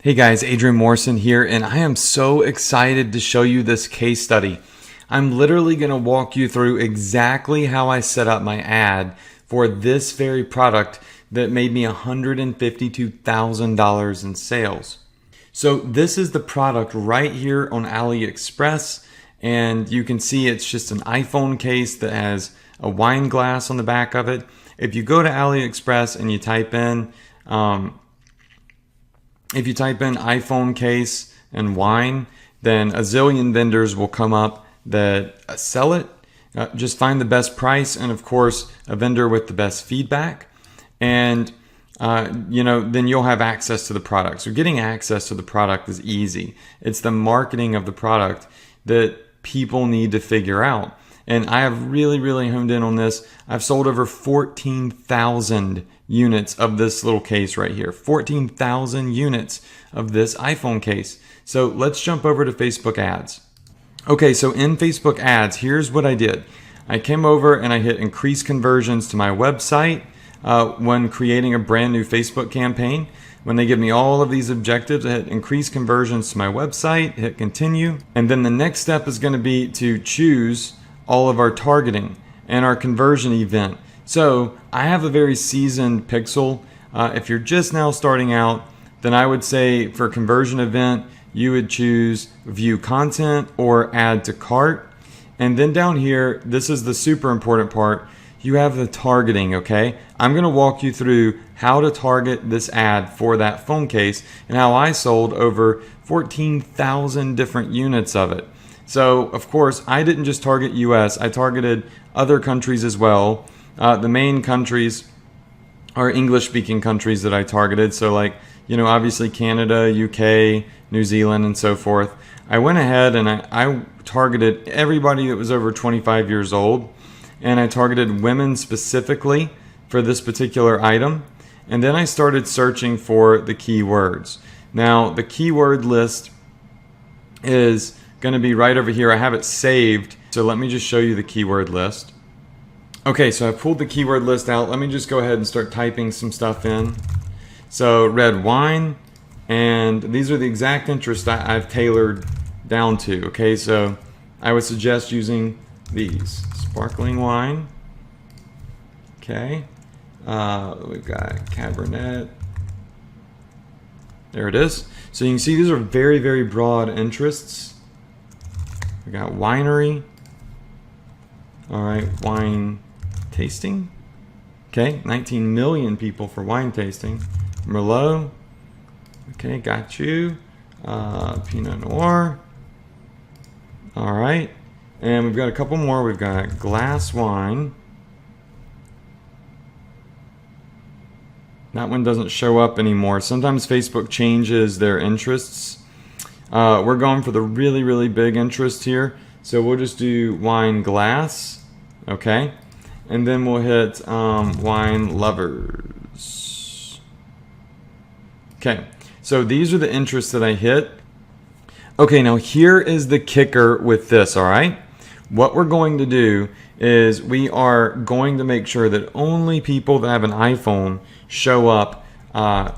Hey guys, Adrian Morrison here, and I am so excited to show you this case study. I'm literally going to walk you through exactly how I set up my ad for this very product that made me $152,000 in sales. So this is the product right here on AliExpress, and you can see it's just an iPhone case that has a wine glass on the back of it. If you go to AliExpress and you type in iPhone case and wine, then a zillion vendors will come up that sell it. Just find the best price and, of course, a vendor with the best feedback. And, then you'll have access to the product. So getting access to the product is easy. It's the marketing of the product that people need to figure out. And I have really honed in on this. I've sold over 14,000 units of this little case right here. 14,000 units of this iPhone case. So let's jump over to Facebook ads. Okay, so in Facebook ads, here's what I did. I came over and I hit increase conversions to my website when creating a brand new Facebook campaign. When they give me all of these objectives, I hit increase conversions to my website, hit continue. And then the next step is going to be to choose all of our targeting and our conversion event. So I have a very seasoned pixel. If you're just now starting out, then I would say for conversion event, you would choose view content or add to cart. And then down here, this is the super important part. You have the targeting, okay? I'm gonna walk you through how to target this ad for that phone case and how I sold over 14,000 different units of it. So, of course, I didn't just target US, I targeted other countries as well. The main countries are English-speaking countries that I targeted. So obviously Canada, UK, New Zealand, and so forth. I went ahead and I targeted everybody that was over 25 years old. And I targeted women specifically for this particular item. And then I started searching for the keywords. Now, the keyword list is going to be right over here. I have it saved. So let me just show you the keyword list. Okay, so I pulled the keyword list out. Let me just go ahead and start typing some stuff in. So red wine, and these are the exact interests I've tailored down to. Okay, so I would suggest using these. Sparkling wine. Okay, we've got Cabernet. There it is. So you can see these are very broad interests. We got winery. All right, wine tasting. Okay, 19 million people for wine tasting. Merlot. Okay, got you. Pinot Noir. All right, and we've got a couple more. We've got glass wine. That one doesn't show up anymore. Sometimes Facebook changes their interests. We're going for the really big interest here. So we'll just do wine glass. Okay. And then we'll hit wine lovers. Okay. So these are the interests that I hit. Okay. Now here is the kicker with this. All right. What we're going to do is we are going to make sure that only people that have an iPhone show up.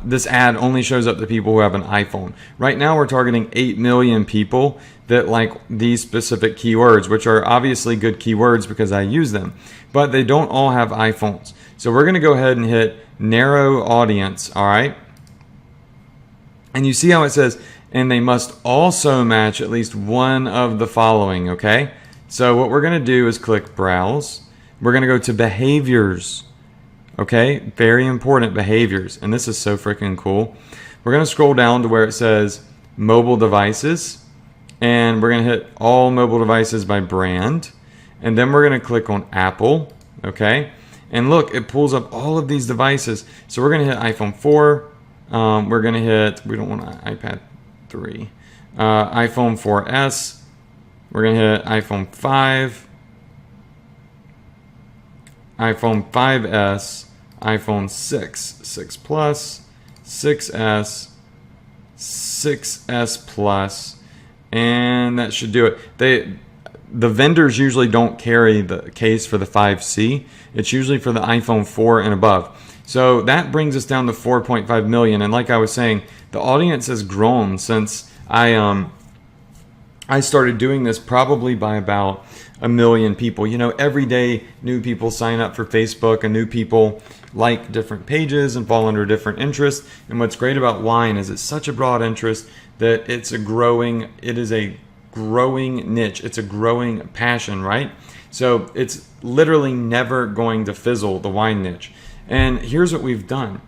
This ad only shows up to people who have an iPhone. Right now we're targeting 8 million people that like these specific keywords, which are obviously good keywords because I use them, but they don't all have iPhones. So we're going to go ahead and hit narrow audience. All right. And you see how it says, and they must also match at least one of the following. Okay. So what we're going to do is click browse. We're going to go to behaviors. Okay, very important, behaviors. And this is so freaking cool. We're going to scroll down to where it says mobile devices. And we're going to hit all mobile devices by brand. And then we're going to click on Apple. Okay, and look, it pulls up all of these devices. So we're going to hit iPhone 4. We're going to hit, we don't want an iPad 3. iPhone 4S. We're going to hit iPhone 5. iPhone 5S, iPhone 6, 6 Plus, 6S, 6S Plus, and that should do it. The vendors usually don't carry the case for the 5C. It's usually for the iPhone 4 and above. So that brings us down to 4.5 million. And like I was saying, the audience has grown since I started doing this, probably by about 1 million people. You know, every day new people sign up for Facebook and new people like different pages and fall under different interests. And what's great about wine is it's such a broad interest that it is a growing niche. It's a growing passion, right? So it's literally never going to fizzle, the wine niche. And here's what we've done.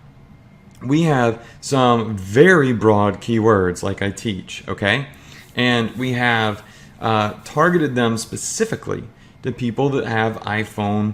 We have some very broad keywords like I teach, okay? And we have targeted them specifically to people that have iPhone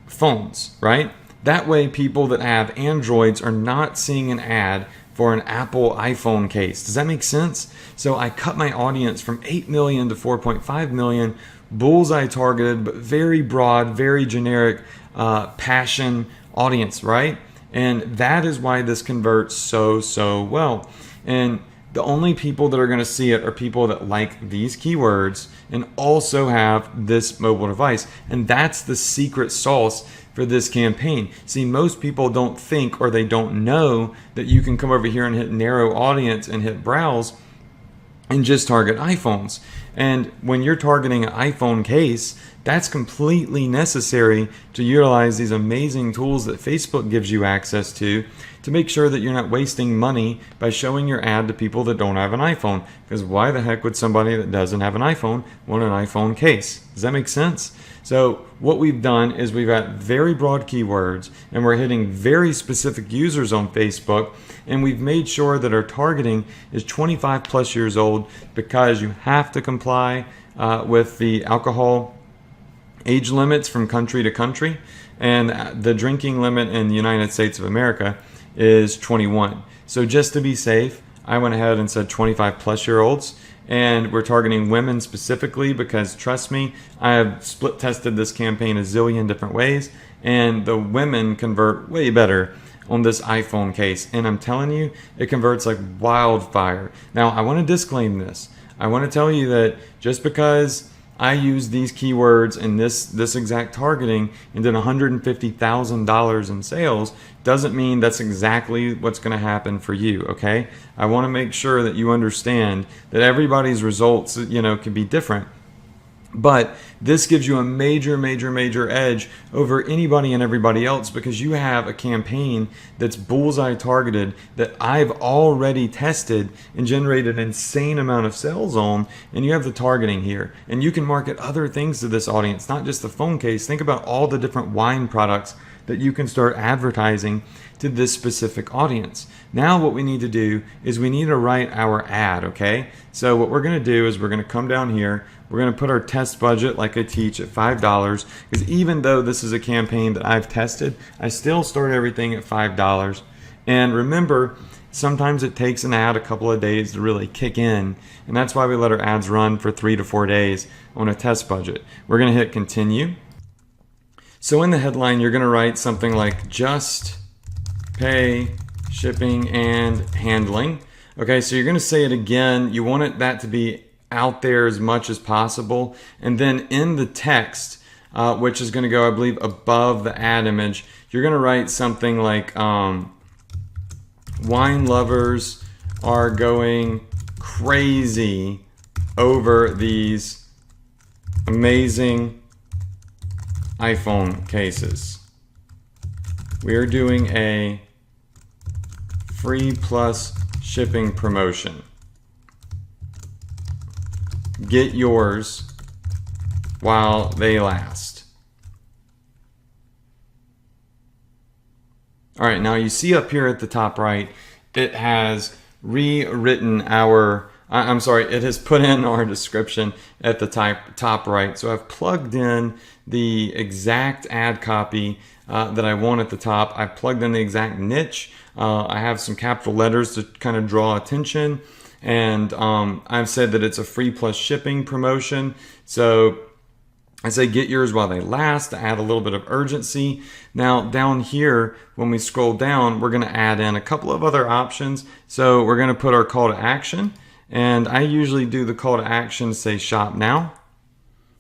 phones, right? That way people that have Androids are not seeing an ad for an Apple iPhone case. Does that make sense? So I cut my audience from 8 million to 4.5 million, bullseye targeted, but very broad, very generic passion audience, right? And that is why this converts so well. And the only people that are going to see it are people that like these keywords and also have this mobile device. And that's the secret sauce for this campaign. See, most people don't think, or they don't know, that you can come over here and hit narrow audience and hit browse and just target iPhones. And when you're targeting an iPhone case, that's completely necessary to utilize these amazing tools that Facebook gives you access to make sure that you're not wasting money by showing your ad to people that don't have an iPhone. Because why the heck would somebody that doesn't have an iPhone want an iPhone case? Does that make sense? So what we've done is we've got very broad keywords and we're hitting very specific users on Facebook, and we've made sure that our targeting is 25 plus years old, because you have to comply with the alcohol age limits from country to country, and the drinking limit in the United States of America is 21. So just to be safe, I went ahead and said 25 plus year olds, and we're targeting women specifically because, trust me, I have split tested this campaign a zillion different ways, and the women convert way better on this iPhone case. And I'm telling you, it converts like wildfire. Now, I want to disclaim this. I want to tell you that just because I use these keywords and this exact targeting and did $150,000 in sales doesn't mean that's exactly what's going to happen for you, okay? I want to make sure that you understand that everybody's results, can be different. But this gives you a major edge over anybody and everybody else, because you have a campaign that's bullseye targeted that I've already tested and generated an insane amount of sales on, and you have the targeting here. And you can market other things to this audience, not just the phone case. Think about all the different wine products that you can start advertising to this specific audience. Now what we need to do is we need to write our ad, okay? So what we're going to do is we're going to come down here. We're going to put our test budget, like I teach, at $5, because even though this is a campaign that I've tested, I still start everything at $5. And remember, sometimes it takes an ad a couple of days to really kick in, and that's why we let our ads run for 3 to 4 days on a test budget. We're going to hit continue. So in the headline, you're going to write something like just pay shipping and handling. Okay, so you're going to say it again. You want that to be out there as much as possible. And then in the text, which is going to go, I believe, above the ad image, you're going to write something like wine lovers are going crazy over these amazing iPhone cases. We are doing a free plus shipping promotion. Get yours while they last. All right, now you see up here at the top right, it has rewritten it has put in our description at the top right. So I've plugged in the exact ad copy that I want at the top. I've plugged in the exact niche. I have some capital letters to kind of draw attention. And I've said that it's a free plus shipping promotion. So I say get yours while they last to add a little bit of urgency. Now down here, when we scroll down, we're going to add in a couple of other options. So we're going to put our call to action. And I usually do the call to action to say shop now.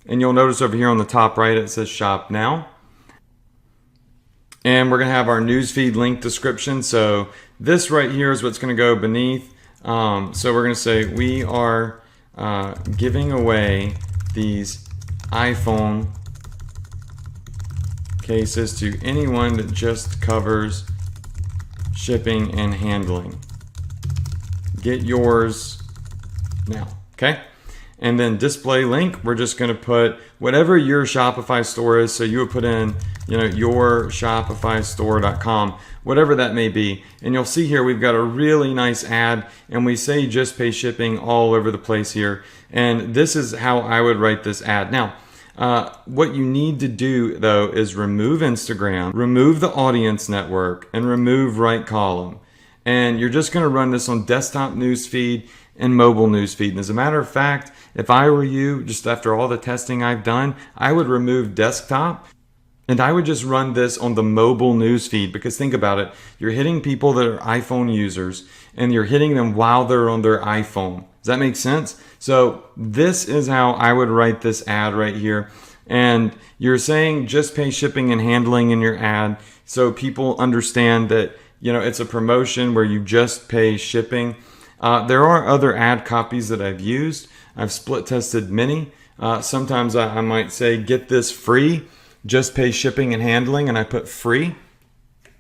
And you'll notice over here on the top right, it says shop now. And we're going to have our newsfeed link description. So this right here is what's going to go beneath. So we're going to say we are giving away these iPhone cases to anyone that just covers shipping and handling. Get yours now, okay? And then display link, we're just going to put whatever your Shopify store is. So you would put in, your shopifystore.com, whatever that may be. And you'll see here we've got a really nice ad, and we say just pay shipping all over the place here. And this is how I would write this ad. Now, what you need to do though is remove Instagram, remove the audience network, and remove right column. And you're just going to run this on desktop newsfeed and mobile newsfeed. And as a matter of fact, if I were you, just after all the testing I've done, I would remove desktop and I would just run this on the mobile newsfeed, because think about it. You're hitting people that are iPhone users and you're hitting them while they're on their iPhone. Does that make sense? So this is how I would write this ad right here. And you're saying just pay shipping and handling in your ad, so people understand that it's a promotion where you just pay shipping. There are other ad copies that I've used. I've split tested many. Sometimes I might say get this free, just pay shipping and handling, and I put free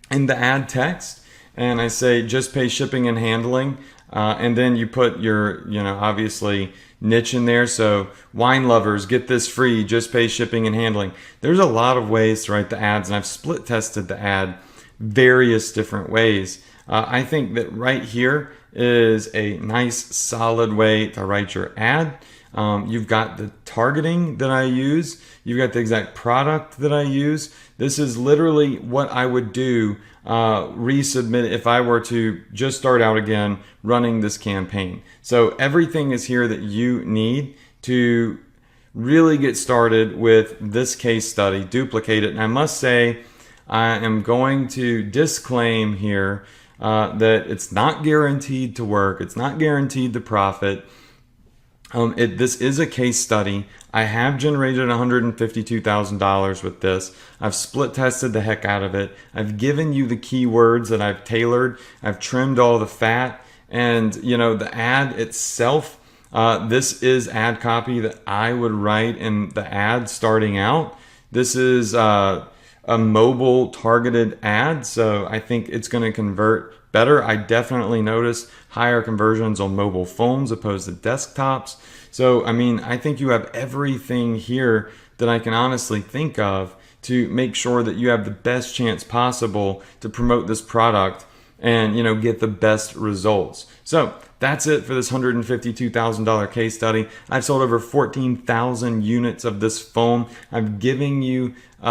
in the ad text, and I say just pay shipping and handling, and then you put your obviously niche in there. So wine lovers, get this free, just pay shipping and handling. There's a lot of ways to write the ads, and I've split tested the ad various different ways. I think that right here is a nice solid way to write your ad. You've got the targeting that I use. You've got the exact product that I use. This is literally what I would do, resubmit if I were to just start out again running this campaign. So everything is here that you need to really get started with this case study, duplicate it. And I must say, I am going to disclaim here that it's not guaranteed to work. It's not guaranteed to profit. This is a case study. I have generated $152,000 with this. I've split tested the heck out of it. I've given you the keywords that I've tailored. I've trimmed all the fat. And, the ad itself, this is ad copy that I would write in the ad starting out. This is a mobile targeted ad, so I think it's going to convert better. I definitely notice higher conversions on mobile phones opposed to desktops. So, I think you have everything here that I can honestly think of to make sure that you have the best chance possible to promote this product and, get the best results. So that's it for this $152,000 case study. I've sold over 14,000 units of this phone. I've given you the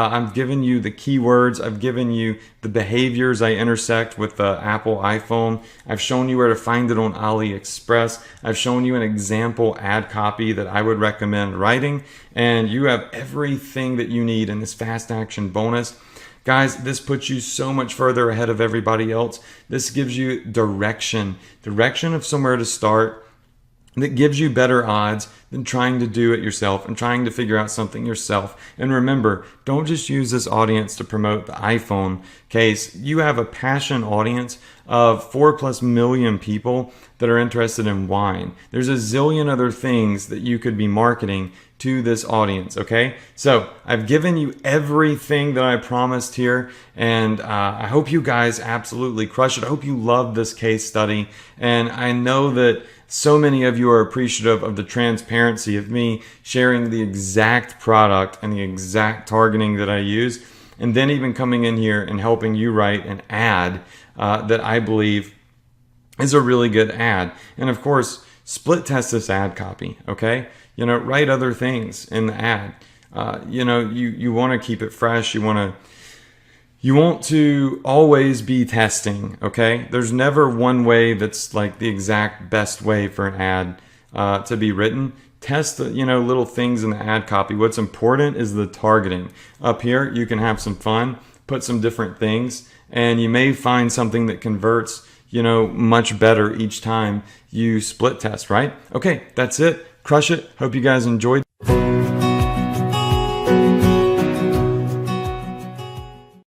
keywords. I've given you the behaviors I intersect with the Apple iPhone. I've shown you where to find it on AliExpress. I've shown you an example ad copy that I would recommend writing. And you have everything that you need in this fast action bonus. Guys, this puts you so much further ahead of everybody else. This gives you direction of somewhere to start that gives you better odds than trying to do it yourself and trying to figure out something yourself. And remember, don't just use this audience to promote the iPhone case. You have a passion audience of 4+ million people that are interested in wine. There's a zillion other things that you could be marketing to this audience, okay? So I've given you everything that I promised here, and I hope you guys absolutely crush it. I hope you love this case study, and I know that so many of you are appreciative of the transparency of me sharing the exact product and the exact targeting that I use, and then even coming in here and helping you write an ad that I believe is a really good ad. And of course, split test this ad copy, okay? Write other things in the ad. You want to keep it fresh. You want to always be testing, okay? There's never one way that's like the exact best way for an ad to be written. Test the, little things in the ad copy. What's important is the targeting. Up here, you can have some fun, put some different things, and you may find something that converts, much better each time you split test, right? Okay, that's it. Crush it. Hope you guys enjoyed.